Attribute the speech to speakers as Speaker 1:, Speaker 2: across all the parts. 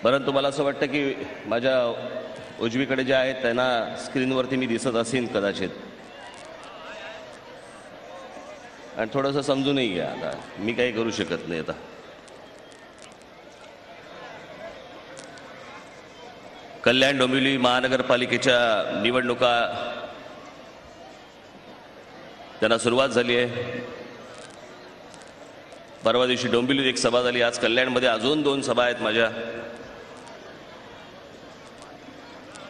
Speaker 1: परंतु मला असं वाटतं की माझ्या उजवीकडे जे आहेत त्यांना स्क्रीनवरती मी दिसत असेन कदाचित, आणि थोडंसं समजूनही घ्या. आता मी काही करू शकत नाही. आता कल्याण डोंबिवली महानगरपालिकेच्या निवडणुका त्यांना सुरुवात झाली आहे. परवा दिवशी डोंबिवलीत एक सभा झाली. आज कल्याणमध्ये अजून 2 सभा आहेत माझ्या.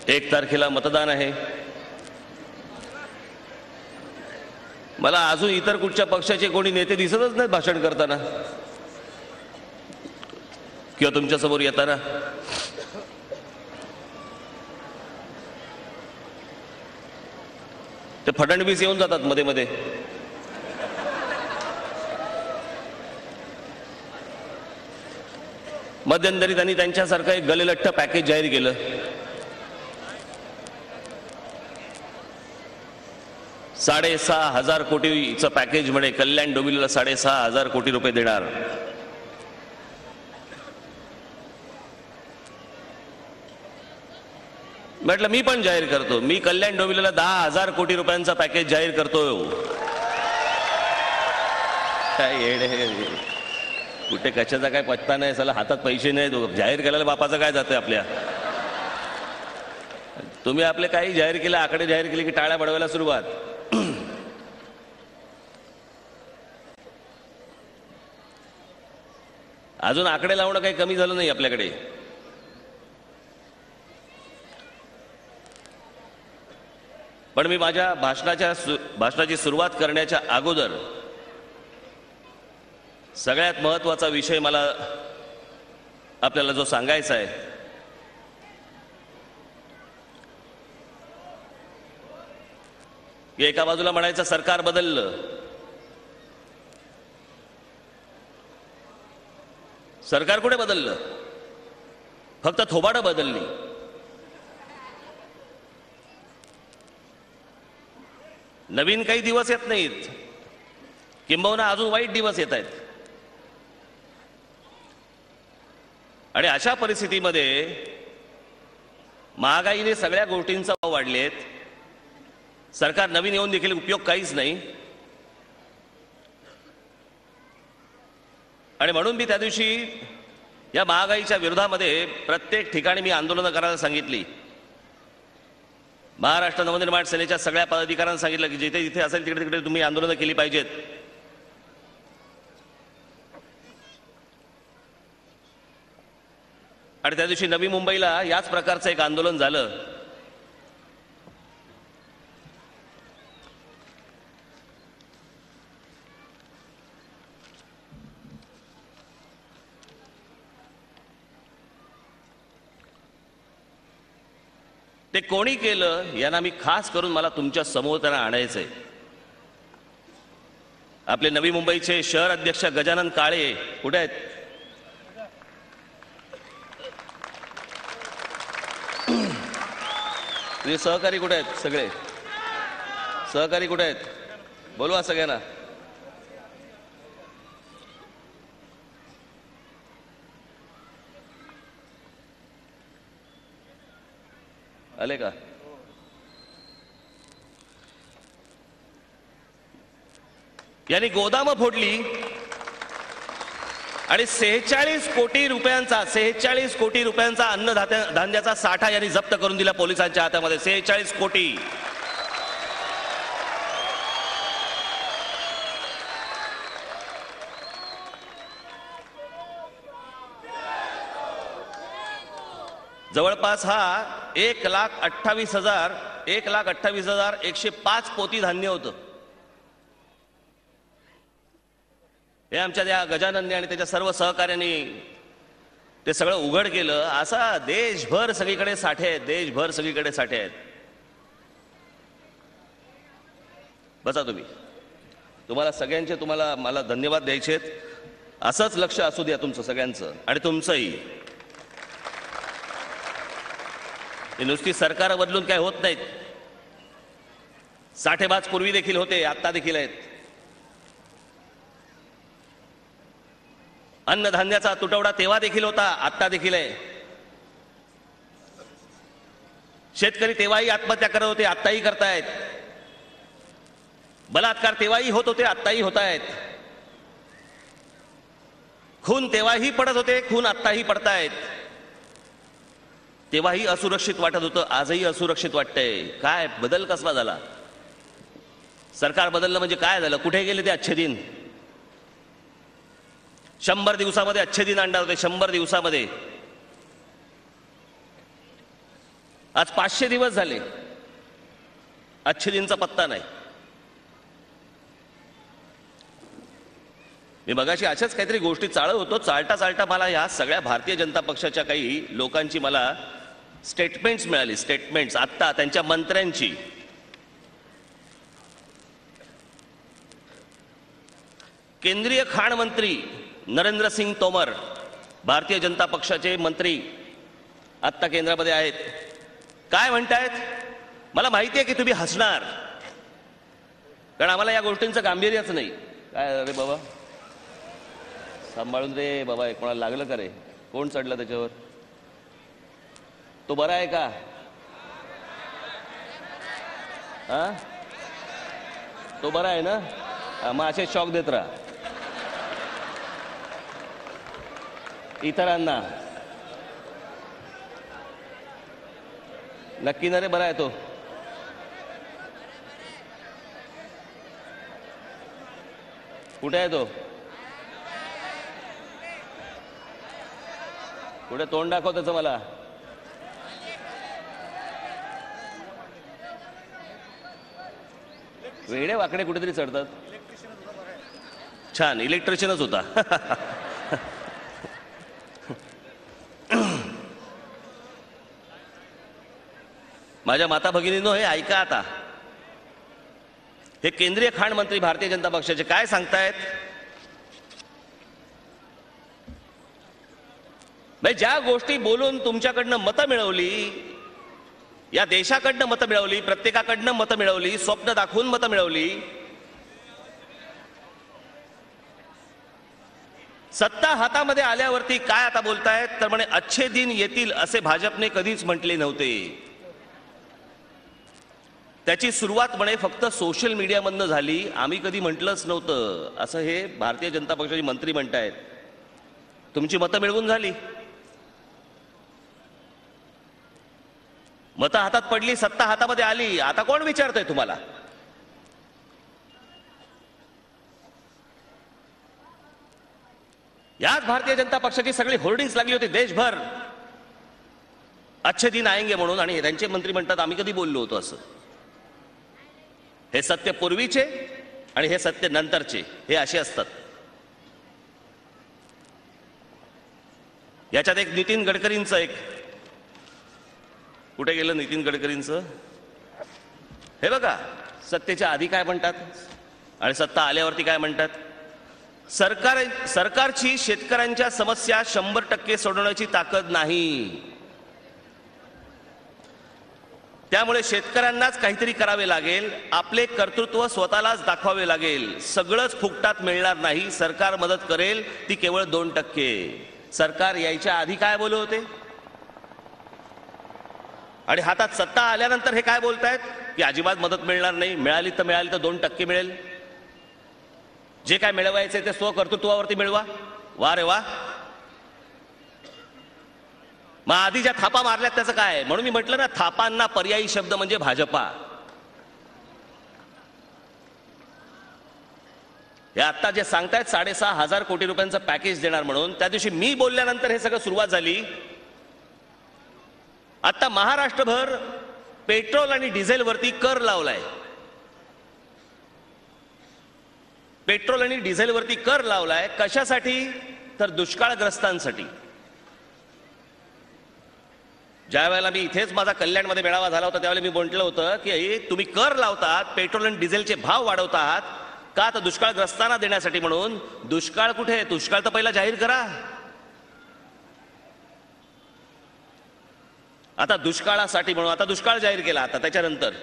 Speaker 1: 1 तारखेला मतदान आहे. मला अजून इतर कुठच्या पक्षाचे कोणी नेते दिसतच नाहीत भाषण करताना किंवा तुमच्या समोर येताना. ते फडणवीस येऊन जातात मध्ये मध्ये. मध्यंतरी त्यांनी त्यांच्यासारखं एक गलेलठ्ठ पॅकेज जाहीर केलं. ₹6,500 कोटीचं पॅकेज म्हणे. कल्याण डोंबिवलीला 6,500 कोटी रुपये देणार. म्हटलं मी पण जाहीर करतो. मी कल्याण डोंबिवलीला 10,000 कोटी रुपयांचा पॅकेज जाहीर करतो. काय येडे, कुठे कशाचा काय पत्ता नाही. साला हातात पैसे नाही. जाहीर करायला बापाचं काय जातंय आपल्या. तुम्ही आपले काही जाहीर केले, आकडे जाहीर केले की टाळ्या बडवायला सुरुवात. अजून आकडे लावणं काही कमी झालं नाही आपल्याकडे. पण मी माझ्या भाषणाची सुरुवात करण्याच्या अगोदर सगळ्यात महत्त्वाचा विषय मला आपल्याला जो सांगायचा आहे, की एका बाजूला म्हणायचं सरकार बदललं. सरकार कुठे बदललं? फक्त थोबाडं बदलली. नवीन काही दिवस येत नाहीत, किंबहुना अजून वाईट दिवस येत आहेत. आणि अशा परिस्थितीमध्ये महागाईने सगळ्या गोष्टींचा भाव वाढलेत. सरकार नवीन येऊन देखील उपयोग काहीच नाही. आणि म्हणून मी त्या दिवशी या महागाईच्या विरोधामध्ये प्रत्येक ठिकाणी मी आंदोलनं करायला सांगितली. महाराष्ट्र नवनिर्माण सेनेच्या सगळ्या पदाधिकाऱ्यांना सांगितलं की जिथे जिथे असेल तिकडे तिकडे तुम्ही आंदोलनं केली पाहिजेत. आणि त्या दिवशी नवी मुंबईला याच प्रकारचं एक आंदोलन झालं. ते कोणी केलं यांना मी खास करून मला तुमच्या समोर त्यांना आणायचंय. आपले नवी मुंबईचे शहर अध्यक्ष गजानन काळे कुठे आहेत? तुझे सहकारी कुठे आहेत? सगळे सहकारी कुठे आहेत? बोलवा सगळ्यांना. आले का? यांनी गोदामं फोडली आणि 46 कोटी रुपयांचा अन्नधान्याचा साठा यांनी जप्त करून दिला पोलिसांच्या हातामध्ये. 46 कोटी. जवळपास हा 1,28,105 पोती धान्य होतं. हे आमच्या त्या गजाननने आणि त्याच्या सर्व सहकार्यांनी ते सगळं उघड केलं. असा देशभर सगळीकडे साठे आहेत. देशभर सगळीकडे साठे आहेत. बसा तुम्ही. तुम्हाला सगळ्यांचे मला धन्यवाद द्यायचे आहेत. असंच लक्ष असू द्या तुमचं सगळ्यांचं आणि तुमचंही. हे नुसती सरकार बदलून काय होत नाहीत. साठेबाज पूर्वी देखील होते, आता देखील आहेत. अन्नधान्याचा तुटवडा तेव्हा देखील होता, आता देखील आहे. शेतकरी तेव्हाही आत्महत्या करत होते, आत्ताही करतायत. बलात्कार तेव्हाही होत होते, आत्ताही होत आहेत. खून तेव्हाही पडत होते, खून आत्ताही पडतायत. तेव्हाही असुरक्षित वाटत होतं, आजही असुरक्षित वाटतंय. काय बदल कसला झाला? सरकार बदललं म्हणजे काय झालं? कुठे गेले ते अच्छे दिन? 100 दिवसामध्ये अच्छे दिन आणणार होते, 100 दिवसामध्ये. आज 500 दिवस झाले, अच्छे दिनचा पत्ता नाही. मी मगाशी अशाच काहीतरी गोष्टी चालत होतो. चालता चालता मला ह्या सगळ्या भारतीय जनता पक्षाच्या काही लोकांची मला स्टेटमेंट्स मिळाली. स्टेटमेंट्स आत्ता त्यांच्या मंत्र्यांची. केंद्रीय खाण मंत्री नरेंद्र सिंग तोमर, भारतीय जनता पक्षाचे मंत्री, आत्ता केंद्रामध्ये आहेत. काय म्हणतायत? मला माहिती आहे की तुम्ही हसणार, कारण आम्हाला या गोष्टींचं गांभीर्यच नाही. काय रे बाबा, सांभाळून रे बाबा. कोणाला लागलं का रे? कोण चढलं त्याच्यावर? तो बरा आहे का? हा, तो बरा आहे ना? मग असे शॉक देत राहा इतरांना. नक्की ना रे, बरा आहे तो? कुठे आहे तो? कुठे तोंड दाखव त्याचं मला. वेडे वाकडे कुठेतरी चढतात. छान, इलेक्ट्रिशियनच होता. माझ्या माता भगिनींनो, हे ऐका आता. हे केंद्रीय खाण मंत्री भारतीय जनता पक्षाचे काय सांगतायत? ज्या गोष्टी बोलून तुमच्याकडनं मतं मिळवली, या देशाकडनं मतं मिळवली, प्रत्येकाकडनं मतं मिळवली, स्वप्न दाखवून मतं मिळवली, सत्ता हातामध्ये आल्यावरती काय आता बोलतायत? तर म्हणे अच्छे दिन येतील असे भाजपने कधीच म्हटले नव्हते. त्याची सुरुवात म्हणे फक्त सोशल मीडियामधनं झाली, आम्ही कधी म्हटलंच नव्हतं, असं हे भारतीय जनता पक्षाचे मंत्री म्हणतायत. तुमची मतं मिळवून झाली, मतं हातात पडली, सत्ता हातामध्ये आली. आता कोण विचारतंय तुम्हाला? याच भारतीय जनता पक्षाची सगळी होर्डिंग्स लागली होती देशभर, अच्छे दिन आएंगे म्हणून. आणि त्यांचे मंत्री म्हणतात आम्ही कधी बोललो होतो असं. हे सत्य पूर्वीचे आणि हे सत्य नंतरचे, हे असे असतात. याच्यात एक नितीन गडकरींचं, एक कुठे गेलं नितीन गडकरींचं? हे बघा, सत्तेच्या आधी काय म्हणतात आणि सत्ता आल्यावरती काय म्हणतात. सरकारची शेतकऱ्यांच्या समस्या 100% सोडवण्याची ताकद नाही, त्यामुळे शेतकऱ्यांनाच काहीतरी करावे लागेल, आपले कर्तृत्व स्वतःलाच दाखवावे लागेल. सगळंच फुकटात मिळणार नाही, सरकार मदत करेल ती केवळ 2%. सरकार यायच्या आधी काय बोलत होते आणि हातात सत्ता आल्यानंतर हे काय बोलतायत की अजिबात मदत मिळणार नाही, मिळाली तर 2% मिळेल. जे काय मिळवायचे ते स्वकर्तृत्वावरती मिळवा. वा रे वा. मग आधी ज्या थापा मारल्यात त्याचं काय? म्हणून मी म्हटलं ना, थापांना पर्यायी शब्द म्हणजे भाजपा. हे आता जे सांगतायत 6,500 कोटी रुपयांचं पॅकेज देणार म्हणून, त्या दिवशी मी बोलल्यानंतर हे सगळं सुरुवात झाली. आता महाराष्ट्रभर पेट्रोल आणि डिझेलवरती कर लावलाय. पेट्रोल आणि डिझेलवरती कर लावलाय कशासाठी? तर दुष्काळग्रस्तांसाठी. ज्या वेळेला मी इथेच माझा कल्याणमध्ये मेळावा झाला होता त्यावेळेला मी म्हटलं होतं की तुम्ही कर लावतात, पेट्रोल आणि डिझेलचे भाव वाढवतात का? तर दुष्काळग्रस्तांना देण्यासाठी म्हणून. दुष्काळ कुठे आहे? दुष्काळ तर पहिला जाहीर करा. आता दुष्काळासाठी म्हणून आता दुष्काळ जाहीर केला. आता त्याच्यानंतर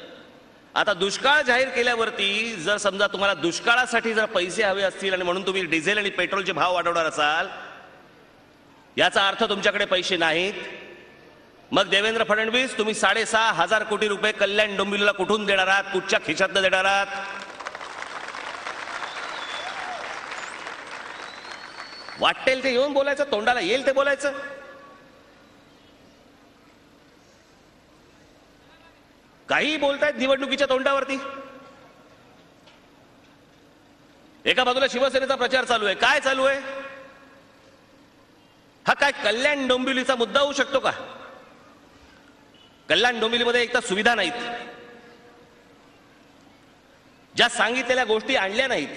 Speaker 1: आता दुष्काळ जाहीर केल्यावरती जर समजा तुम्हाला दुष्काळासाठी जर पैसे हवे असतील आणि म्हणून तुम्ही डिझेल आणि पेट्रोलचे भाव वाढवणार असाल, याचा अर्थ तुमच्याकडे पैसे नाहीत. मग देवेंद्र फडणवीस, तुम्ही 6,500 कोटी रुपये कल्याण डोंबिवलीला कुठून देणार आहात? कुठच्या खिशातनं देणार आहात? वाटेल ते येऊन बोलायचं, तोंडाला येईल ते बोलायचं. काही बोलतायत निवडणुकीच्या तोंडावरती. एका बाजूला शिवसेनेचा प्रचार चालू आहे. काय चालू आहे? हा काय कल्याण डोंबिवलीचा मुद्दा होऊ शकतो का? कल्याण डोंबिवलीमध्ये एक तर सुविधा नाहीत, ज्या सांगितलेल्या गोष्टी आणल्या नाहीत.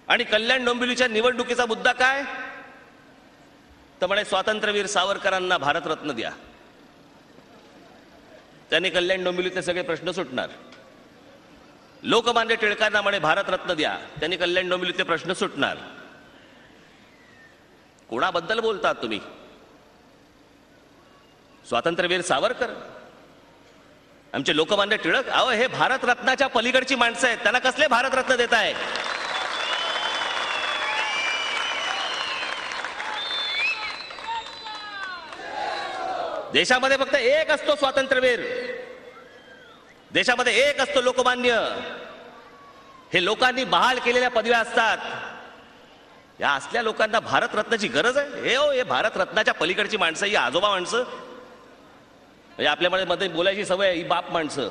Speaker 1: आणि कल्याण डोंबिवलीच्या निवडणुकीचा मुद्दा काय? तर म्हणे स्वातंत्र्यवीर सावरकरांना भारतरत्न द्या, त्यांनी कल्याण डोंबिवलीतले सगळे प्रश्न सुटणार. लोकमान्य टिळकांना म्हणे भारतरत्न द्या, त्यांनी कल्याण डोंबिवलीतले प्रश्न सुटणार. कोणाबद्दल बोलतात तुम्ही? स्वातंत्र्यवीर सावरकर, आमचे लोकमान्य टिळक? अहो, हे भारतरत्नाच्या पलीकडची माणसं आहेत, त्यांना कसले भारतरत्न देताय? देशामध्ये फक्त एक असतो स्वातंत्र्यवीर, देशामध्ये एक असतो लोकमान्य. हे लोकांनी बहाल केलेल्या पदव्या असतात. या असल्या लोकांना भारतरत्नाची गरज आहे? हे भारतरत्नाच्या पलीकडची माणसं, ही आजोबा माणसं, म्हणजे आपल्यामध्ये बोलायची सवय, ही बाप माणसं,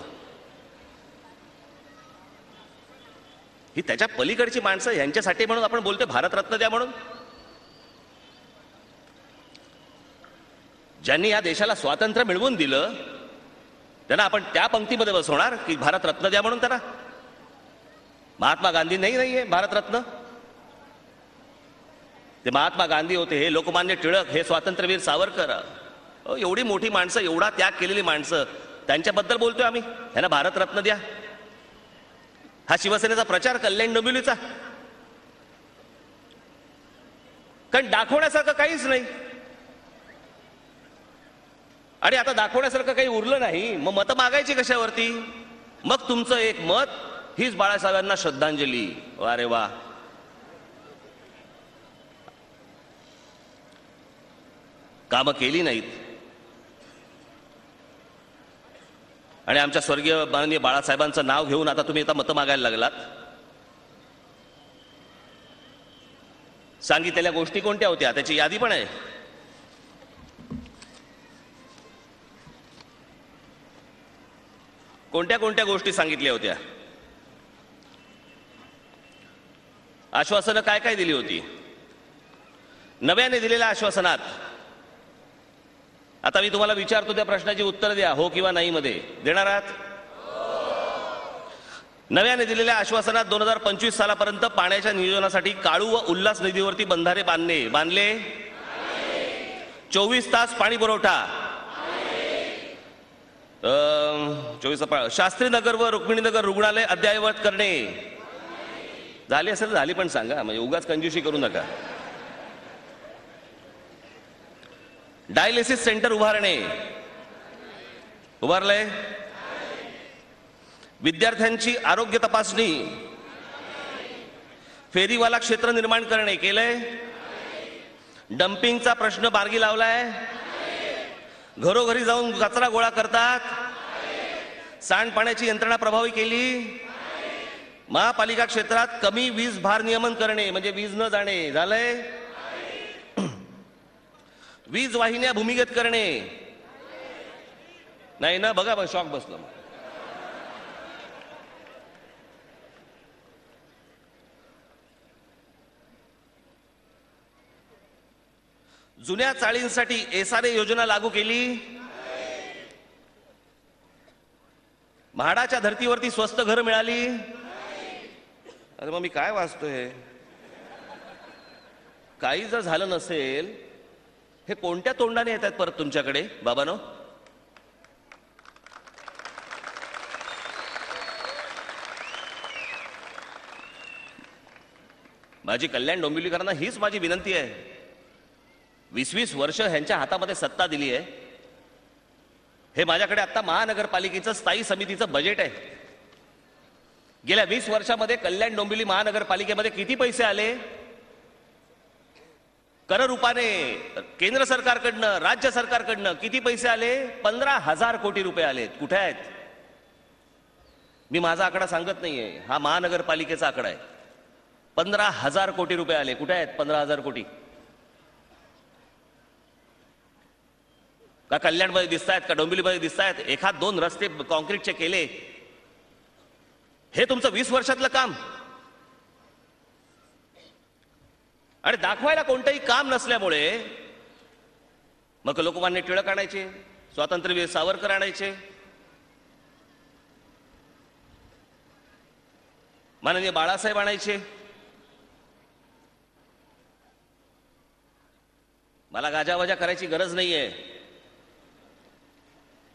Speaker 1: ही त्याच्या पलीकडची माणसं. यांच्यासाठी म्हणून आपण बोलतोय भारतरत्न द्या म्हणून. ज्यांनी या देशाला स्वातंत्र्य मिळवून दिलं त्यांना आपण त्या पंक्तीमध्ये बसवणार की भारतरत्न द्या म्हणून? त्यांना महात्मा गांधी नाहीये भारतरत्न. ते महात्मा गांधी होते, हे लोकमान्य टिळक, हे स्वातंत्र्यवीर सावरकर. एवढी मोठी माणसं, एवढा त्याग केलेली माणसं, त्यांच्याबद्दल बोलतोय आम्ही. ह्यांना भारतरत्न द्या. हा शिवसेनेचा प्रचार कल्याण डोंबिवलीचा? कारण दाखवण्यासारखं काहीच नाही. आणि आता दाखवण्यासारखं काही उरलं नाही, मग मतं मागायची कशावरती? मग तुमचं एक मत हीच बाळासाहेबांना श्रद्धांजली. अरे वा. कामं केली नाहीत आणि आमच्या स्वर्गीय माननीय बाळासाहेबांचं नाव घेऊन आता तुम्ही मतं मागायला लागलात. सांगितलेल्या गोष्टी कोणत्या होत्या त्याची यादी पण आहे. कोणत्या कोणत्या गोष्टी सांगितल्या होत्या? आश्वासनं काय काय दिली होती? नव्याने दिलेल्या आश्वासनात आता मी तुम्हाला विचारतो, त्या प्रश्नाची उत्तर द्या, हो किंवा नाही मध्ये. देणार आहात? नव्याने दिलेल्या आश्वासनात 2025 सालापर्यंत पाण्याच्या नियोजनासाठी काळू व उल्हास नदीवरती बंधारे बांधले. 24 तास पाणी पुरवठा. 24 शास्त्रीनगर व रुक्मिणीनगर रुग्णालय अद्ययावत करणे. झाली असेल झाली पण सांगा, म्हणजे उगाच कंजूशी करू नका. डायलिसिस सेंटर उभारणे. उभारलंय? विद्यार्थ्यांची आरोग्य तपासणी. फेरीवाला क्षेत्र निर्माण करणे. केलंय? डम्पिंगचा प्रश्न मार्गी लावलाय? घरोघरी जाऊन कचरा गोळा करतात. सांडपाण्याची यंत्रणा प्रभावी केली. महापालिका क्षेत्रात कमी वीज भार नियमन करणे, म्हणजे वीज न जाणे. झालंय? वीज वाहिन्या भूमिगत करणे. नाही ना? बघा शॉक बसलं. जुन्या चाळींसाठी एसआरए योजना लागू केली. म्हाडाच्या धर्तीवरती स्वस्त घर मिळाली. अरे मग मी काय वाचतोय? काही जर झालं नसेल, हे कोणत्या तोंडाने येतात परत तुमच्याकडे बाबांनो? माझी कल्याण डोंबिवलीकरांना हीच माझी विनंती आहे. 20-20 वर्ष ह्यांच्या हातामध्ये सत्ता दिली आहे. हे माझ्याकडे आता महानगरपालिकेचं स्थायी समितीचं बजेट आहे. गेल्या 20 वर्षामध्ये कल्याण डोंबिवली महानगरपालिकेमध्ये किती पैसे आले? कर रूपाने केंद्र सरकारकडनं राज्य सरकारकडनं किती पैसे आले? 15,000 कोटी रुपये आलेत. कुठे आहेत? मी माझा आकडा सांगत नाहीये, हा महानगरपालिकेचा आकडा आहे. 15,000 कोटी रुपये आले. कुठे आहेत 15,000 कोटी? का कल्याणमध्ये दिसत आहेत, का डोंबिवलीमध्ये दिसत आहेत? एखाद दोन रस्ते कॉन्क्रीटचे केले, हे तुमचं 20 वर्षातलं काम? आणि दाखवायला कोणतंही काम नसल्यामुळे मग लोकमान्य टिळक आणायचे, स्वातंत्र्यवीर सावरकर आणायचे, माननीय बाळासाहेब आणायचे. मला गाजावाजा करायची गरज नाहीये.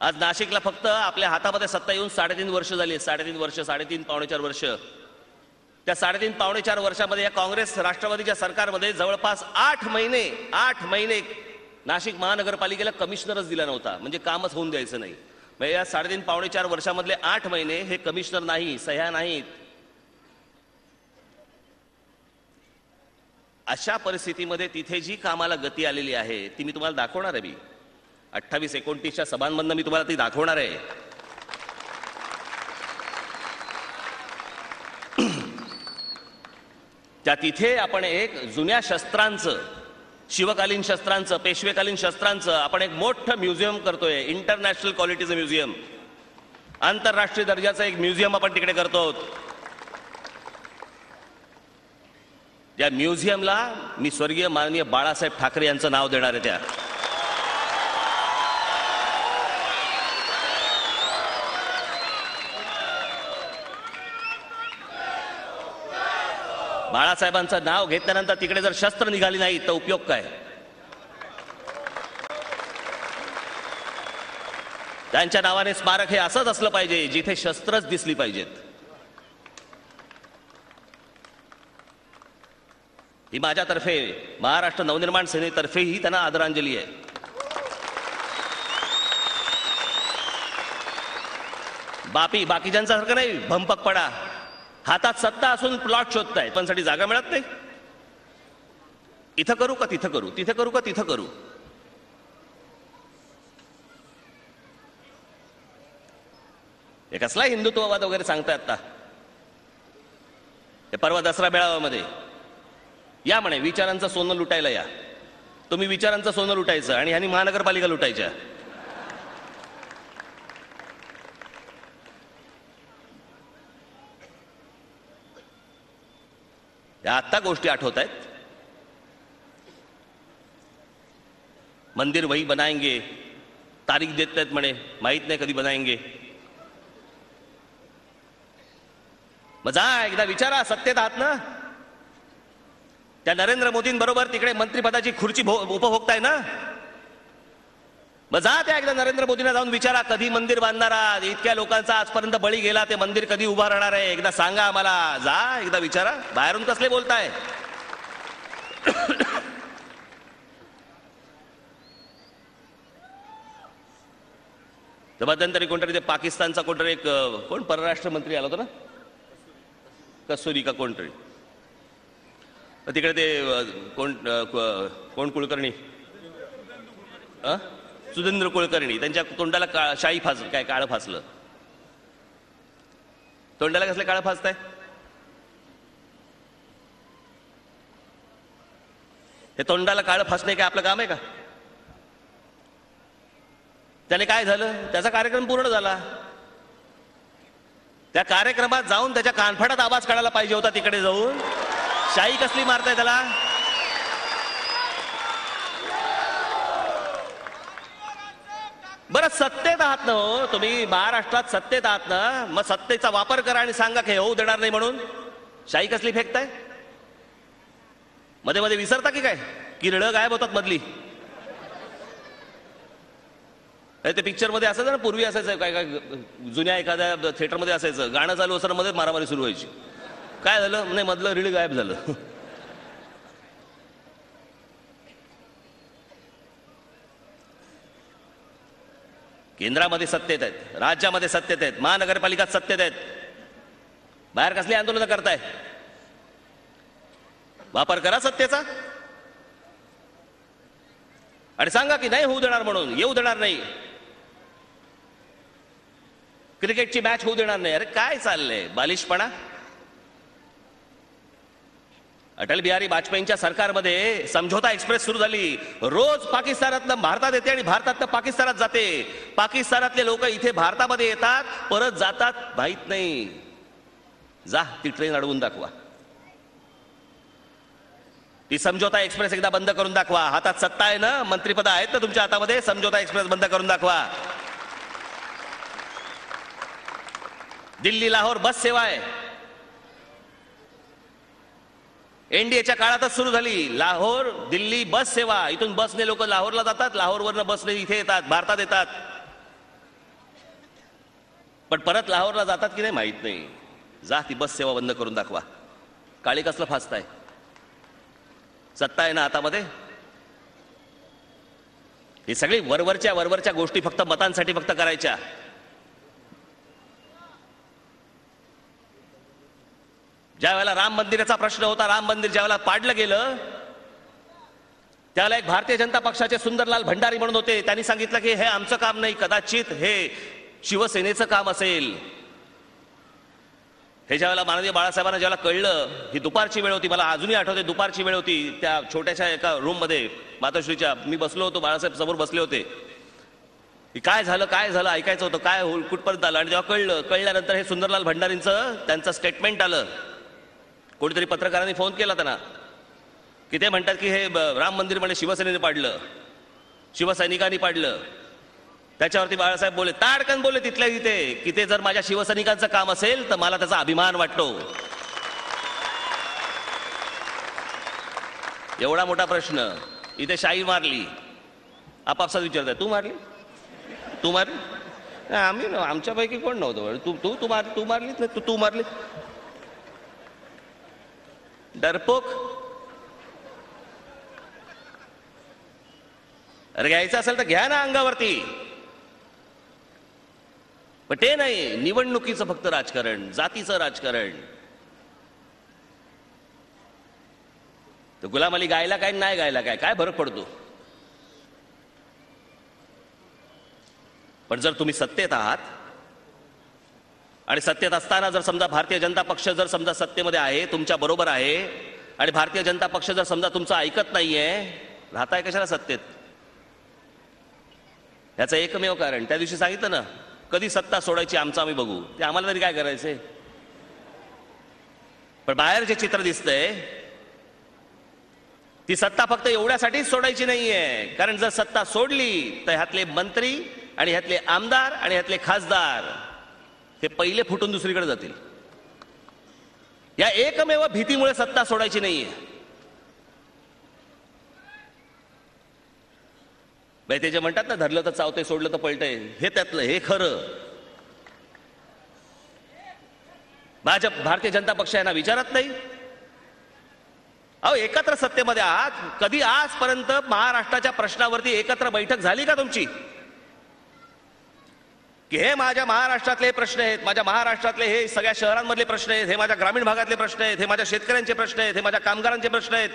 Speaker 1: आज नाशिकला फक्त आपल्या हातामध्ये सत्ता येऊन 3.5 वर्ष झाली. 3.5 वर्ष, 3.5 पावणे 4 वर्ष. त्या 3.5 पावणे 4 वर्षामध्ये या काँग्रेस राष्ट्रवादीच्या सरकारमध्ये जवळपास 8 महिने नाशिक महानगरपालिकेला कमिशनरच दिला नव्हता. म्हणजे कामच होऊन द्यायचं नाही. म्हणजे या 3.5 पावणे 4 वर्षामधले 8 महिने हे कमिशनर नाही, सह्या नाहीत. अशा परिस्थितीमध्ये तिथे जी कामाला गती आलेली आहे ती मी तुम्हाला दाखवणार आहे. 28-29च्या सभांमधनं मी तुम्हाला ती दाखवणार आहे. त्या तिथे आपण एक जुन्या शस्त्रांचं, शिवकालीन शस्त्रांचं, पेशवेकालीन शस्त्रांचं आपण एक मोठं म्युझियम करतोय. इंटरनॅशनल क्वालिटीचं म्युझियम, आंतरराष्ट्रीय दर्जाचं एक म्युझियम आपण तिकडे करतो. त्या म्युझियमला मी स्वर्गीय माननीय बाळासाहेब ठाकरे यांचं नाव देणार आहे. त्या बाळासाहेबांचं नाव घेतल्यानंतर तिकडे जर शस्त्र निघाली नाही तर उपयोग काय? त्यांच्या नावाने स्मारक हे असंच असलं पाहिजे जिथे शस्त्रच दिसली पाहिजेत. ही माझ्यातर्फे, महाराष्ट्र नवनिर्माण सेनेतर्फेही त्यांना आदरांजली आहे. बाकीच्यांसारखं नाही भंपकपणा. हातात सत्ता असून प्लॉट शोधताय, पण साठी जागा मिळत नाही. इथं करू का तिथं करू, तिथं करू का तिथं करू. हे कसला हिंदुत्ववाद वगैरे सांगताय आता? हे परवा दसरा मेळाव्यामध्ये या म्हणे विचारांचं सोनं लुटायला या. तुम्ही विचारांचं सोनं लुटायचं आणि ह्यांनी महानगरपालिका लुटायच्या. या आत्ता गोष्टी आठवत आहेत. मंदिर वही बनाएंगे, तारीख देत आहेत म्हणे, माहित नाही कधी बनाएंगे. मग जा एकदा विचारा, सत्तेत आहात ना. त्या नरेंद्र मोदींबरोबर तिकडे मंत्रिपदाची खुर्ची उपभोगताय ना. मग जा त्या एकदा नरेंद्र मोदींना जाऊन विचारा, कधी मंदिर बांधणार आहात? इतक्या लोकांचा आजपर्यंत बळी गेला, ते मंदिर कधी उभा राहणार आहे? एकदा सांगा आम्हाला. जा एकदा विचारा. बाहेरून कसले बोलताय? तर मध्यंतरी कोणतरी ते पाकिस्तानचा कोणतरी एक कोण परराष्ट्र मंत्री आला होता ना, कसुरी का कोणतरी, तिकडे ते कोण कुलकर्णी, सुधींद्र कुलकर्णी, त्यांच्या तोंडाला काय काळं फासलं. तोंडाला कसले काळं फासताय? हे तोंडाला काळं फासणे काय आपलं काम आहे का? त्याने काय झालं? त्याचा कार्यक्रम पूर्ण झाला. त्या कार्यक्रमात जाऊन त्याच्या कानफडात आवाज काढायला पाहिजे होता. तिकडे जाऊन शाई कसली मारताय त्याला? बरं सत्तेत आहात ना हो तुम्ही, महाराष्ट्रात सत्तेत आहात ना, मग सत्तेचा वापर करा आणि सांगा की होऊ देणार नाही म्हणून. शाई कसली फेकताय? मध्ये मध्ये विसरता की काय? किरडं गायब होतात मधली. ते पिक्चर मध्ये असायचं ना, पूर्वी असायचं काय काय, जुन्या एखाद्या थिएटरमध्ये असायचं, गाणं चालू असताना मध्ये मारामारी सुरू व्हायची. काय झालं? नाही, मधलं रीळ गायब झालं. केंद्रामध्ये सत्तेत आहेत, राज्यामध्ये सत्तेत आहेत, महानगरपालिकात सत्तेत आहेत. बाहेर कसली आंदोलन करताय? वापर करा सत्तेचा. आणि सांगा की नाही होऊ देणार, म्हणून येऊ देणार नाही, क्रिकेटची मॅच होऊ देणार नाही. अरे काय चाललंय, बालिशपणा. अटल बिहारी वाजपेयींच्या सरकारमध्ये समझोता एक्सप्रेस सुरू झाली. रोज पाकिस्तानातनं भारतात येते आणि भारतातनं पाकिस्तानात जाते. पाकिस्तानातले लोक इथे भारतामध्ये येतात, परत जातात माहित नाही. जा ती ट्रेन अडवून दाखवा, ती समझोता एक्सप्रेस एकदा बंद करून दाखवा. हातात सत्ता आहे ना, मंत्रिपद आहेत ना तुमच्या हातामध्ये, समझोता एक्सप्रेस बंद करून दाखवा. दिल्ली लाहोर बस सेवा आहे, एनडीएच्या काळातच सुरू झाली. लाहोर दिल्ली बस सेवा. इथून बसने लोक लाहोरला जातात, लाहोरवरनं बसने इथे येतात, भारतात येतात. पण परत लाहोरला जातात की नाही माहित नाही. जा ती बस सेवा बंद करून दाखवा. काळी कसलं फासताय, सत्ता आहे ना हातामध्ये. ही सगळी वरवरच्या गोष्टी फक्त मतांसाठी फक्त करायच्या. ज्या वेळेला राम मंदिराचा प्रश्न होता, राम मंदिर ज्या वेळेला पाडलं गेलं, त्यावेळेला एक भारतीय जनता पक्षाचे सुंदरलाल भंडारी म्हणून होते. त्यांनी सांगितलं की हे आमचं काम नाही, कदाचित हे शिवसेनेचं काम असेल. हे ज्यावेळेला माननीय बाळासाहेबांना ज्यावेळेला कळलं, ही दुपारची वेळ होती, मला अजूनही आठवते दुपारची वेळ होती, त्या छोट्याशा एका रूम मध्ये मातोश्रीच्या मी बसलो होतो, बाळासाहेब समोर बसले होते. काय झालं ऐकायचं होतं, काय होईल कुठपर्यंत आलं. आणि जेव्हा कळल्यानंतर हे सुंदरलाल भंडारींचं त्यांचं स्टेटमेंट आलं. कोणीतरी पत्रकारांनी फोन केला त्यांना की ते म्हणतात की हे राम मंदिर म्हणे शिवसेनेने पाडलं, शिवसैनिकांनी पाडलं. त्याच्यावरती बाळासाहेब बोले, ताडकन बोले तिथल्या तिथे की ते जर माझ्या शिवसैनिकांचं काम असेल तर मला त्याचा अभिमान वाटतो. एवढा मोठा प्रश्न इथे शाई मारली. आपापसात विचारताय, तू मारली, तू मारली. आम्ही आमच्यापैकी कोण नव्हतं. तू मारलीच नाही, तू मारली. डरपोक. अरे घ्यायचं असेल तर घ्या ना अंगावरती, पण ते नाही निवडणुकीचं फक्त राजकारण, जातीचं राजकारण. तर गुलाम अली गायला काय नाही गायला काय फरक पडतो. पण जर तुम्ही सत्तेत आहात आणि सत्तेत असताना जर समजा भारतीय जनता पक्ष जर समजा सत्तेमध्ये आहे, तुमच्या बरोबर आहे, आणि भारतीय जनता पक्ष जर समजा तुमचं ऐकत नाहीये, राहताय कशाला सत्तेत. याचं एकमेव कारण त्या दिवशी सांगितलं ना, कधी सत्ता सोडायची आमचं आम्ही बघू. ते आम्हाला तरी काय करायचंय. पण बाहेर जे चित्र दिसतंय, ती सत्ता फक्त एवढ्यासाठीच सोडायची नाहीये, कारण जर सत्ता सोडली तर ह्यातले मंत्री आणि ह्यातले आमदार आणि ह्यातले खासदार हे पहिले फुटून दुसरीकडे जातील. या एकमेव भीतीमुळे सत्ता सोडायची नाहीये. ते जे म्हणतात ना, धरलं तर चावतंय, सोडलं तर पळतंय, हे त्यातलं, हे खरं. भाजप भारतीय जनता पक्ष यांना विचारत नाही. अहो एकत्र सत्तेमध्ये आहात, कधी आजपर्यंत महाराष्ट्राच्या प्रश्नावरती एकत्र बैठक झाली का तुमची? की हे माझ्या महाराष्ट्रातले प्रश्न आहेत, माझ्या महाराष्ट्रातले हे सगळ्या शहरांमधले प्रश्न आहेत, हे माझ्या ग्रामीण भागातले प्रश्न आहेत, हे माझ्या शेतकऱ्यांचे प्रश्न आहेत, हे माझ्या कामगारांचे प्रश्न आहेत,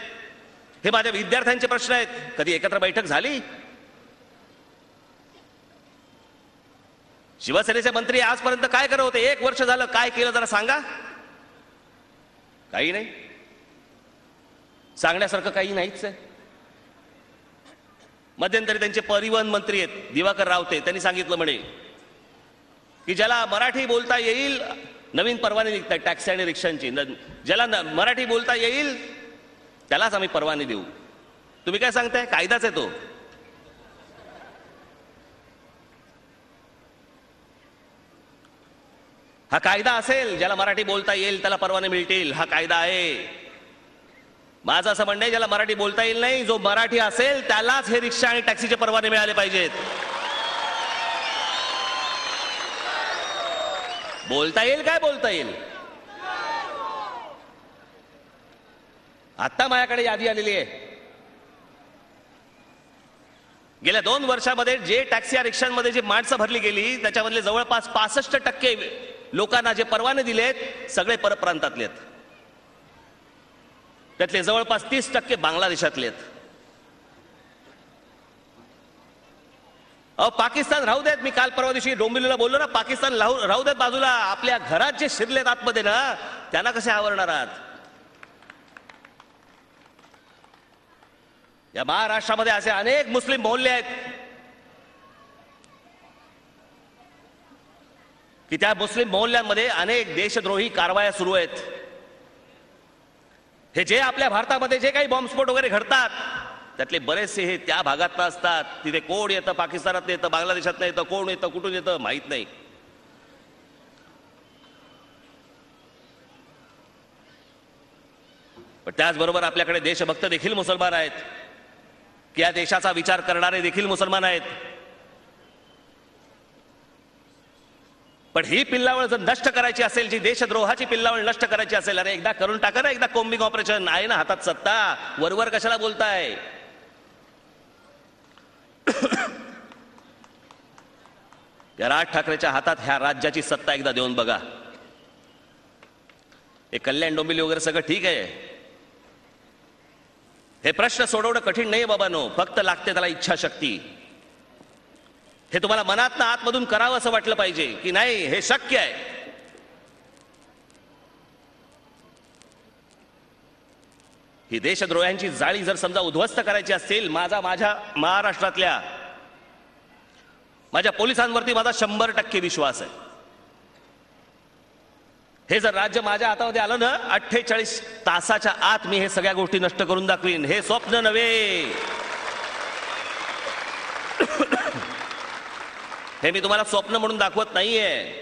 Speaker 1: हे माझ्या विद्यार्थ्यांचे प्रश्न आहेत. कधी एकत्र बैठक झाली? शिवसेनेचे मंत्री आजपर्यंत काय करत होते? 1 वर्ष झालं काय केलं जरा सांगा. काही नाही, सांगण्यासारखं काही नाहीच आहे. मध्यंतरी त्यांचे परिवहन मंत्री आहेत दिवाकर रावते, त्यांनी सांगितलं म्हणे की ज्याला मराठी बोलता येईल, नवीन परवाने निघतात टॅक्सी आणि रिक्षांची, ज्याला मराठी बोलता येईल त्यालाच आम्ही परवाने देऊ. तुम्ही काय सांगताय? कायदाच आहे तो. हा कायदा असेल, ज्याला मराठी बोलता येईल त्याला परवाने मिळतील, हा कायदा आहे. माझं असं म्हणणं आहे, ज्याला मराठी बोलता येईल नाही, जो मराठी असेल त्यालाच हे रिक्षा आणि टॅक्सीचे परवाने मिळाले पाहिजेत. बोलता येईल काय बोलता येईल? आता माझ्याकडे यादी आलेली आहे. गेल्या 2 वर्षामध्ये जे टॅक्सी रिक्षांमध्ये जे माणसं भरली गेली, त्याच्यामधले जवळपास 65% लोकांना जे परवाने दिलेत सगळे परप्रांतातले आहेत. त्यातले जवळपास 30% बांगलादेशातले आहेत. अहो पाकिस्तान राहू देत, मी काल परवा दिवशी डोंबिवलीला बोललो ना, पाकिस्तान राहू देत बाजूला, आपल्या घरात जे शिरलेत आतमध्ये ना त्यांना कसे आवरणार आहात? या महाराष्ट्रामध्ये असे अनेक मुस्लिम मोहल्ले आहेत की त्या मुस्लिम मोहल्ल्यांमध्ये अनेक देशद्रोही कारवाया सुरू आहेत. हे जे आपल्या भारतामध्ये जे काही बॉम्बस्फोट वगैरे घडतात त्यातले बरेचसे हे त्या भागात असतात. तिथे कोण येतं, पाकिस्तानात येतं, बांगलादेशात येतं, कोण येतं, कुठून येतं माहित नाही. पण त्याचबरोबर आपल्याकडे देशभक्त देखील मुसलमान आहेत की या देशाचा विचार करणारे देखील मुसलमान आहेत. पण ही पिल्लावळ जर नष्ट करायची असेल, जी देशद्रोहाची पिल्लावळ नष्ट करायची असेल, अरे एकदा करून टाका ना, एकदा कोम्बिंग ऑपरेशन आहे ना हातात सत्ता, वरवर कशाला बोलताय? या राज ठाकरेच्या हातात ह्या राज्याची सत्ता एकदा देऊन बघा. हे कल्याण डोंबिवली वगैरे सगळं ठीक आहे, हे प्रश्न सोडवणं कठीण नाही बाबांनो, फक्त लागते त्याला इच्छाशक्ती. हे तुम्हाला मनातनं आतमधून करावं असं वाटलं पाहिजे की नाही हे शक्य आहे. ही देशद्रोह्यांची जाळी जर समजा उद्ध्वस्त करायची असेल, माझ्या महाराष्ट्रातल्या माझ्या पोलिसांवरती माझा 100% विश्वास आहे. हे जर राज्य माझ्या हातामध्ये आलं ना, 48 तासाच्या आत मी हे सगळ्या गोष्टी नष्ट करून दाखवीन. हे स्वप्न नव्हे, हे मी तुम्हाला स्वप्न म्हणून दाखवत नाहीये,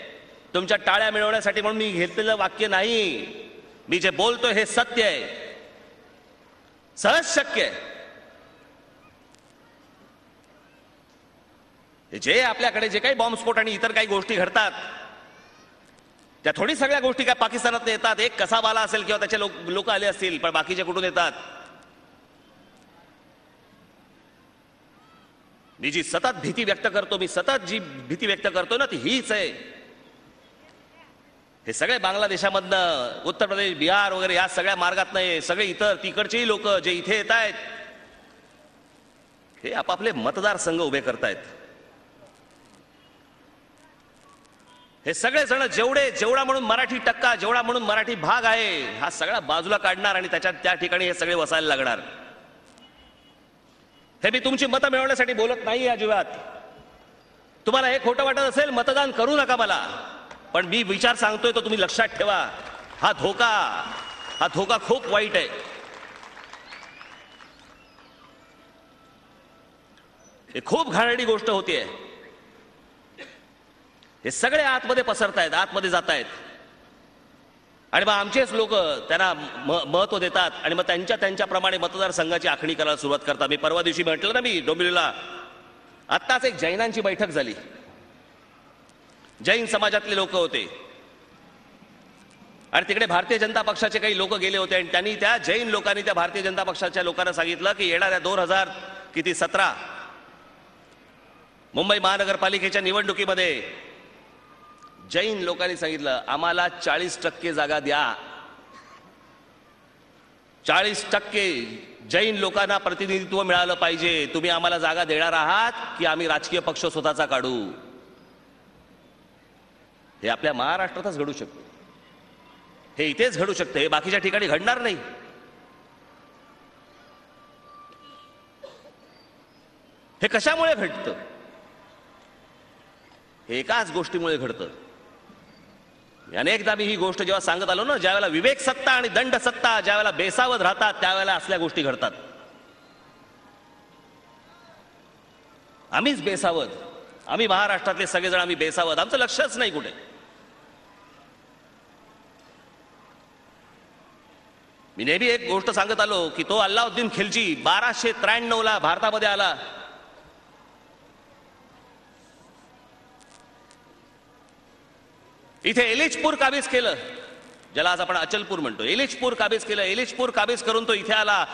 Speaker 1: तुमच्या टाळ्या मिळवण्यासाठी म्हणून मी घेतलेलं वाक्य नाही. मी जे बोलतोय हे सत्य आहे, सहज शक्य आहे. जे आपल्याकडे जे काही बॉम्बस्फोट आणि इतर काही गोष्टी घडतात त्या थोडी सगळ्या गोष्टी काय पाकिस्तानात येतात. एक कसाबाला असेल किंवा त्याचे लोक आले असतील, पण बाकीचे कुठून येतात? मी जी सतत भीती व्यक्त करतो, मी सतत जी भीती व्यक्त करतो ना ती हीच आहे. हे सगळे बांगलादेशामधनं, उत्तर प्रदेश, बिहार वगैरे या सगळ्या मार्गात नाही, सगळे इतर तिकडचेही लोक जे इथे येत आहेत हे आपापले मतदारसंघ उभे करतायत. हे सगळे जण जेवढा म्हणून मराठी टक्का, जेवढा म्हणून मराठी भाग आहे, हा सगळा बाजूला काढणार आणि त्या ठिकाणी हे सगळे वसायला लागणार. हे मी तुमची मतं मिळवण्यासाठी बोलत नाही अजिबात. तुम्हाला हे खोटं वाटत असेल, मतदान करू नका मला, पण मी विचार सांगतोय तो तुम्ही लक्षात ठेवा. हा धोका खूप वाईट आहे. हे खूप घाणेरडी गोष्ट होतीये. हे सगळे आतमध्ये पसरतायत, आतमध्ये जात आहेत आणि मग आमचेच लोक त्यांना महत्व देतात आणि मग त्यांच्याप्रमाणे मतदारसंघाची आखणी करायला सुरुवात करतात. मी परवा दिवशी म्हटलं ना, मी डोंबिवलीला आत्ताच एक जैनांची बैठक झाली. जैन समाजातले लोक होते आणि तिकडे भारतीय जनता पक्षाचे काही लोक गेले होते आणि त्यांनी त्या जैन लोकांनी त्या भारतीय जनता पक्षाच्या लोकांना सांगितलं की येणाऱ्या 2017 मुंबई महानगरपालिकेच्या निवडणुकीमध्ये जैन लोकांनी सांगितलं आम्हाला 40% जागा द्या. 40% जैन लोकांना प्रतिनिधित्व मिळालं पाहिजे. तुम्ही आम्हाला जागा देणार आहात की आम्ही राजकीय पक्ष स्वतःचा काढू? हे आपल्या महाराष्ट्रातच घडू शकते, हे इथेच घडू शकते, हे बाकीच्या ठिकाणी घडणार नाही. हे कशामुळे घडतं? हे एकाच गोष्टीमुळे घडतं. अनेकदा मी ही गोष्ट जेव्हा सांगत आलो ना, ज्यावेळेला विवेक सत्ता आणि दंड सत्ता ज्यावेळेला बेसावध राहतात त्यावेळेला असल्या गोष्टी घडतात. आम्हीच बेसावध, आम्ही महाराष्ट्रातले सगळेजण आम्ही बेसावध, आमचं लक्षच नाही कुठे. मी नेहमी एक गोष्ट सांगत आलो की तो अल्लाउद्दीन खिलजी 1293 भारतामध्ये आला. इथे एलिचपूर काबीज केलं, ज्याला आज आपण अचलपूर म्हणतो. एलिचपूर काबीज केलं, एलिचपूर काबीज करून तो इथे आला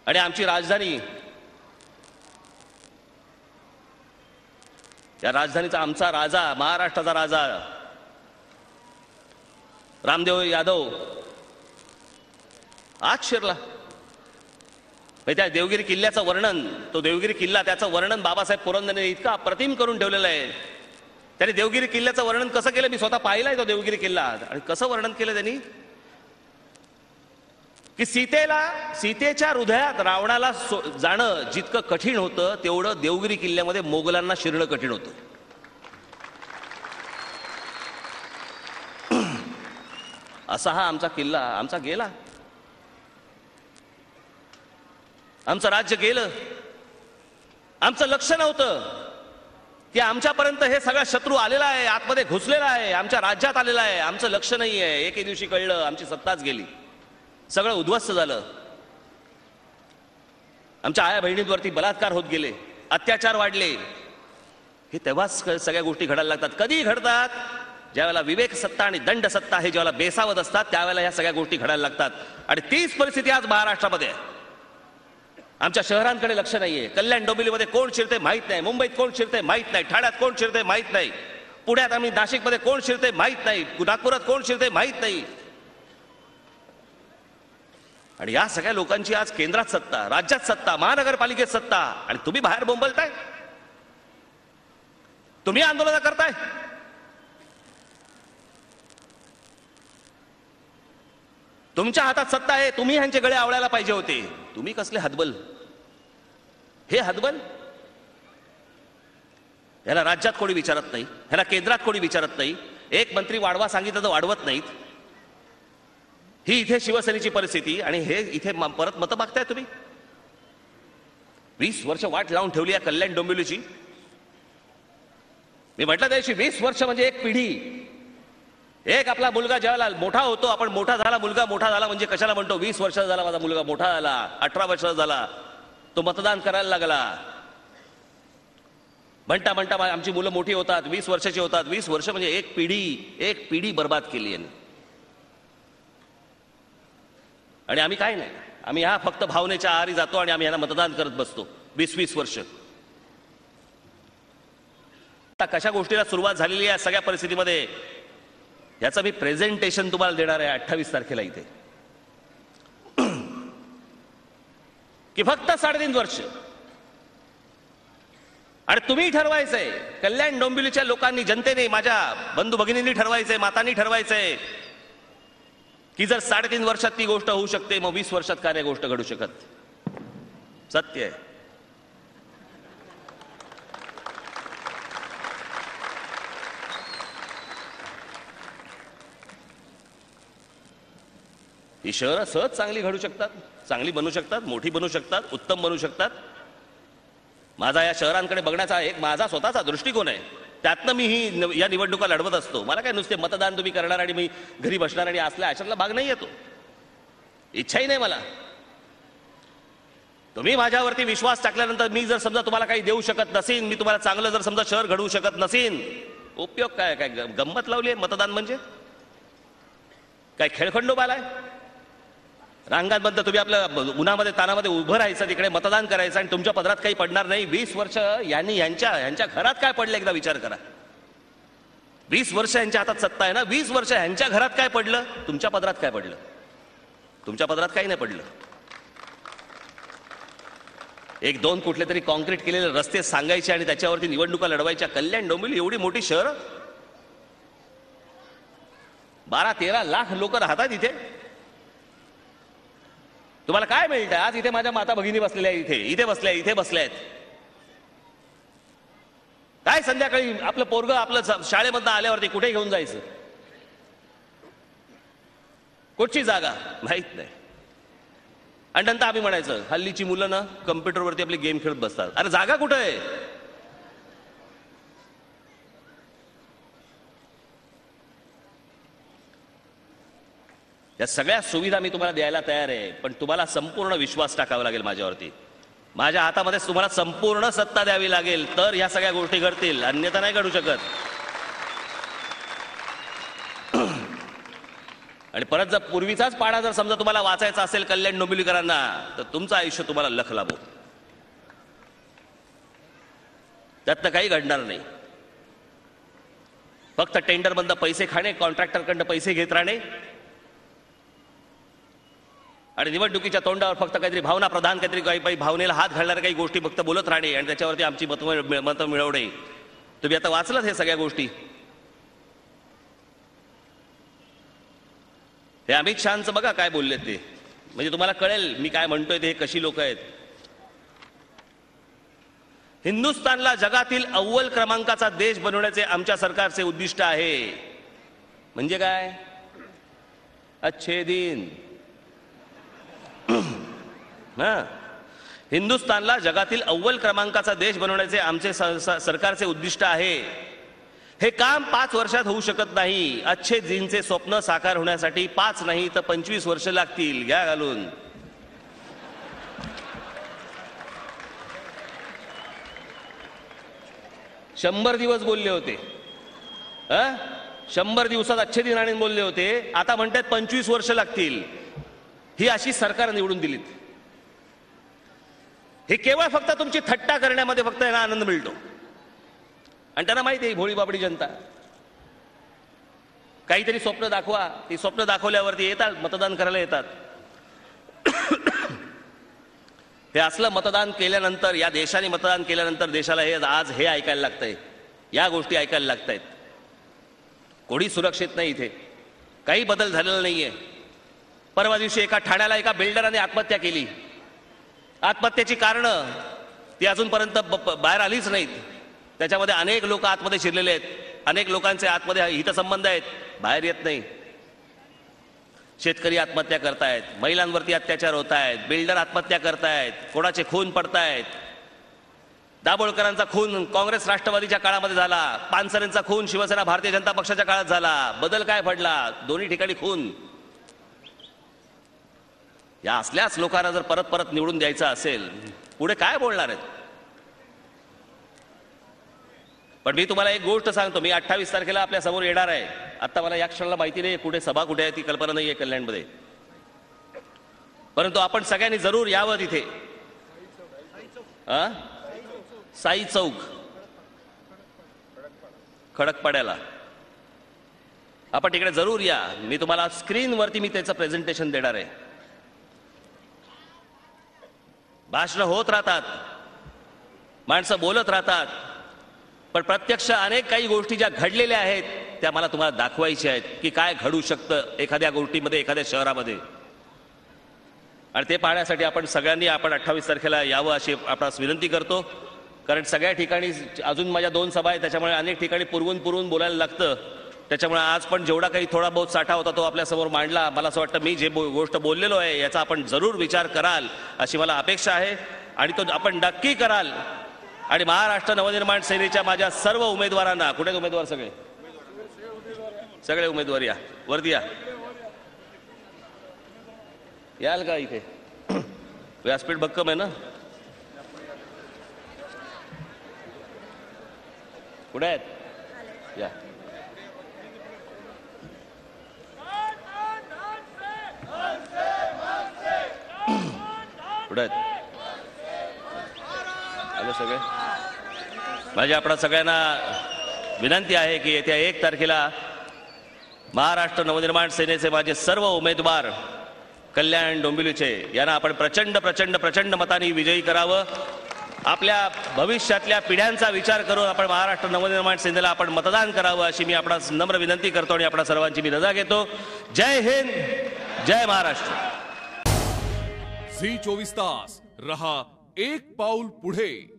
Speaker 1: आणि आमची राजधानी, या राजधानीचा आमचा राजा, महाराष्ट्राचा राजा रामदेव यादव आज शिरला. त्या देवगिरी किल्ल्याचं वर्णन, तो देवगिरी किल्ला, त्याचं वर्णन बाबासाहेब पुरंदरेने इतका अप्रतिम करून ठेवलेलं आहे. त्याने देवगिरी किल्ल्याचं वर्णन कसं केलं, मी स्वतः पाहिलाय तो देवगिरी किल्ला. आणि कसं वर्णन केलं त्यांनी की सीतेच्या हृदयात रावणाला जाणं जितकं कठीण होतं तेवढं देवगिरी किल्ल्यामध्ये मोगलांना शिरणं कठीण होतं. असा हा आमचा किल्ला आमचा गेला, आमचं राज्य गेलं. आमचं लक्ष नव्हतं की आमच्यापर्यंत हे सगळा शत्रू आलेला आहे, आतमध्ये घुसलेला आहे, आमच्या राज्यात आलेला आहे. आमचं लक्ष नाही आहे. एके दिवशी कळलं, आमची सत्ताच गेली, सगळं उद्ध्वस्त झालं. आमच्या आया बहिणींवरती बलात्कार होत गेले, अत्याचार वाढले. हे तेव्हाच सगळ्या गोष्टी घडायला लागतात. कधी घडतात? ज्यावेळेला विवेक सत्ता आणि दंड सत्ता हे ज्यावेळेला बेसावत असतात त्यावेळेला ह्या सगळ्या गोष्टी घडायला लागतात. आणि तीच परिस्थिती आज महाराष्ट्रामध्ये आहे. आमच्या शहरांकडे लक्ष नाहीये. कल्याण डोंबिवलीमध्ये कोण शिरते माहित नाही, मुंबईत कोण शिरते माहित नाही, ठाण्यात कोण शिरते माहित नाही, पुण्यात आम्ही नाशिकमध्ये कोण शिरते माहित नाही, नागपुरात कोण शिरते माहित नाही. आणि या सगळ्या लोकांची आज केंद्रात सत्ता, राज्यात सत्ता, महानगरपालिकेत सत्ता, आणि तुम्ही बाहेर बोंबलताय, तुम्ही आंदोलन करताय. तुमच्या हातात सत्ता आहे, तुम्ही ह्यांचे गळे आवळायला पाहिजे होते. तुम्ही कसले हतबल, हे हतबल. ह्याला राज्यात कोणी विचारत नाही, ह्याला केंद्रात कोणी विचारत नाही. एक मंत्री वाढवा सांगितलं तर वाढवत नाहीत. ही इथे शिवसेनेची परिस्थिती, आणि हे इथे परत मतं मागताय तुम्ही. 20 वर्ष वाट लावून ठेवली आहे कल्याण डोंबिवलीची. मी म्हटलं त्याशी 20 वर्ष म्हणजे एक पिढी. एक आपला मुलगा ज्यावेळेला मोठा होतो, आपण मोठा झाला, मुलगा मोठा झाला म्हणजे कशाला म्हणतो 20 वर्ष झाला माझा मुलगा मोठा झाला, 18 वर्ष झाला, तो मतदान करायला लागला. म्हणता म्हणता आमची मुलं मोठी होतात, 20 वर्षाची होतात. 20 वर्ष म्हणजे एक पिढी बर्बाद केली आहे. आणि आम्ही काय नाही, आम्ही ह्या फक्त भावनेच्या आहारी जातो आणि आम्ही यांना मतदान करत बसतो 20-20 वर्ष. आता कशा गोष्टीला सुरुवात झालेली आहे सगळ्या परिस्थितीमध्ये, याचं मी प्रेझेंटेशन तुम्हाला देणार आहे 28 तारखेला इथे. की फक्त 3.5 वर्ष, आणि तुम्ही ठरवायचंय, कल्याण डोंबिवलीच्या लोकांनी, जनतेने, माझ्या बंधू भगिनींनी ठरवायचंय, मातांनी ठरवायचंय की जर 3.5 वर्षात ती गोष्ट होऊ शकते, मग 20 वर्षात काय गोष्ट घडू शकत. सत्य आहे. ही शहरं सहज चांगली घडू शकतात, चांगली बनू शकतात, मोठी बनू शकतात, उत्तम बनू शकतात. माझा या शहरांकडे बघण्याचा एक माझा स्वतःचा दृष्टिकोन आहे. त्यातनं मी या निवडणुका लढवत असतो. मला काय नुसते मतदान तुम्ही करणार आणि मी घरी बसणार आणि असल्या अशातला भाग नाही येतो, इच्छाही नाही मला. तुम्ही माझ्यावरती विश्वास टाकल्यानंतर मी जर समजा तुम्हाला काही देऊ शकत नसेन, मी तुम्हाला चांगलं जर समजा शहर घडवू शकत नसेन, उपयोग काय? काय गंमत लावली आहे मतदान म्हणजे? काय खेळखंडोबा आलाय? रांगांबद्दल तुम्ही आपल्या उन्हामध्ये तानामध्ये उभं राहायचं, तिकडे मतदान करायचं, आणि तुमच्या पदरात काही पडणार नाही. 20 वर्ष यांच्या घरात काय पडलं एकदा विचार करा. 20 वर्ष यांच्या हातात सत्ता आहे ना, 20 वर्ष यांच्या घरात काय पडलं? तुमच्या पदरात काय पडलं? तुमच्या पदरात काही नाही पडलं. 1-2 कुठले तरी कॉन्क्रीट केलेले रस्ते सांगायचे आणि त्याच्यावरती निवडणुका लढवायच्या. कल्याण डोंबिवली एवढी मोठी शहर, 12-13 लाख लोक राहतात इथे. तुम्हाला काय मिळतं? आज इथे माझ्या माता भगिनी बसलेल्या आहेत, इथे बसल्या आहेत. काय संध्याकाळी आपलं पोरगं आपलं शाळेमधनं आल्यावरती कुठे घेऊन जायचं? कुठची जागा माहित नाही. आणि नंतर आम्ही म्हणायचं हल्लीची मुलं ना कम्प्युटरवरती आपली गेम खेळत बसतात. अरे जागा कुठं आहे? या सगळ्या सुविधा मी तुम्हाला द्यायला तयार आहे, पण तुम्हाला संपूर्ण विश्वास टाकावा लागेल माझ्यावरती. माझ्या हातामध्ये तुम्हाला संपूर्ण सत्ता द्यावी लागेल, तर ह्या सगळ्या गोष्टी घडतील, अन्यथा नाही घडू शकत. आणि परत जर पूर्वीचाच पाडा जर समजा तुम्हाला वाचायचा असेल कल्याण डोंबिवलीकरांना, तर तुमचं आयुष्य तुम्हाला लख लाभो. त्यातनं काही घडणार नाही. फक्त टेंडरमधनं पैसे खाणे, कॉन्ट्रॅक्टरकडनं पैसे घेत राहणे, आणि निवडणुकीच्या तोंडावर फक्त काहीतरी भावना प्रधान काहीतरी काही भावनेला हात घालणाऱ्या काही गोष्टी फक्त बोलत राहणे आणि त्याच्यावरती आमची मतं मिळवणे. तुम्ही आता वाचलात हे सगळ्या गोष्टी. हे अमित शहांचं बघा काय बोलले ते, म्हणजे तुम्हाला कळेल मी काय म्हणतोय ते कशी लोक आहेत. हिंदुस्थानला जगातील अव्वल क्रमांकाचा देश बनवण्याचे आमच्या सरकारचे उद्दिष्ट आहे. म्हणजे काय? अच्छे दिन. हिंदुस्थानला जगातील अव्वल क्रमांकाचा देश बनवण्याचे आमचे सरकारचे उद्दिष्ट आहे. हे काम 5 वर्षात होऊ शकत नाही. अच्छे दिनचे स्वप्न साकार होण्यासाठी 5 नाही तर 25 वर्ष लागतील. घ्या घालून. शंभर दिवस बोलले होते. 100 दिवसात अच्छे दिन आणून बोलले होते. आता म्हणतात 25 वर्ष लागतील. ही अशी सरकार निवडून दिलीत. हे केवळ फक्त तुमची थट्टा करण्यामध्ये फक्त यांना आनंद मिळतो. आणि त्यांना माहिती आहे भोळी बाबडी जनता. काहीतरी स्वप्न दाखवा. ती स्वप्न दाखवल्यावरती येतात, मतदान करायला येतात. हे असलं मतदान केल्यानंतर, या देशाने मतदान केल्यानंतर देशाला हे आज हे ऐकायला लागतंय, या गोष्टी ऐकायला लागतायत. कोणी सुरक्षित नाही इथे. काही बदल झालेला नाहीये. परवा दिवशी ठाण्याला एका बिल्डराने आत्महत्या केली. आत्महत्येची कारणं ती अजूनपर्यंत बाहेर आलीच नाहीत. त्याच्यामध्ये अनेक लोक आतमध्ये शिरलेले आहेत. अनेक लोकांचे आतमध्ये हितसंबंध आहेत, बाहेर येत नाही. शेतकरी आत्महत्या करतायत, महिलांवरती अत्याचार होत आहेत, बिल्डर आत्महत्या करतायत, कोणाचे खून पडतायत. दाभोळकरांचा खून काँग्रेस राष्ट्रवादीच्या काळामध्ये झाला. पानसरेंचा खून शिवसेना भारतीय जनता पक्षाच्या काळात झाला. बदल काय पडला? दोन्ही ठिकाणी खून. या असल्याच लोकांना जर परत परत निवडून द्यायचं असेल, पुढे काय बोलणार आहेत? पण मी तुम्हाला एक गोष्ट सांगतो. मी 28 तारखेला आपल्या समोर येणार आहे. आता मला या क्षणाला माहिती नाही कुठे सभा कुठे आहे, ती कल्पना नाही आहे कल्याणमध्ये. परंतु आपण सगळ्यांनी जरूर यावं तिथे. साई चौक खडकपाड्याला आपण तिकडे जरूर या. मी तुम्हाला स्क्रीनवरती मी त्याचं प्रेझेंटेशन देणार आहे. भाषणं होत राहतात, माणसं बोलत राहतात, पण प्रत्यक्ष अनेक काही गोष्टी ज्या घडलेल्या आहेत त्या मला तुम्हाला दाखवायच्या आहेत की काय घडू शकतं एखाद्या गोष्टीमध्ये, एखाद्या शहरामध्ये. आणि ते पाहण्यासाठी आपण सगळ्यांनी 28 तारखेला यावं अशी आपणास विनंती करतो. कारण सगळ्या ठिकाणी अजून माझ्या 2 सभा आहेत, त्याच्यामुळे अनेक ठिकाणी पुरवून बोलायला लागतं. त्याच्यामुळे आज पण जेवढा काही थोडा बहुत साठा होता तो आपल्यासमोर मांडला. मला असं वाटतं मी जे गोष्ट बोललेलो आहे याचा आपण जरूर विचार कराल अशी मला अपेक्षा आहे आणि तो आपण नक्की कराल. आणि महाराष्ट्र नवनिर्माण सेनेच्या माझ्या सर्व उमेदवारांना, कुठे उमेदवार सगळे उमेदवार या वरती याल का? इथे व्यासपीठ भक्कम आहे ना? कुठे आहेत? या. कुठे आहेत? आले सगळे? माझी आपणा सगळ्यांना विनंती आहे की येत्या 1 तारखेला महाराष्ट्र नवनिर्माण सेनेचे माझे सर्व उमेदवार कल्याण डोंबिवलीचे यांना आपण प्रचंड मतांनी विजयी करावं. आपल्या भविष्यातल्या पिढ्यांचा विचार करून आपण महाराष्ट्र नवनिर्माण सेनेला आपण मतदान करावं अशी मी आपणास नम्र विनंती करतो आणि आपणा सर्वांची मी रजा घेतो. जय हिंद, जय महाराष्ट्र.
Speaker 2: झी 24 तास रहा एक पाऊल पुढे.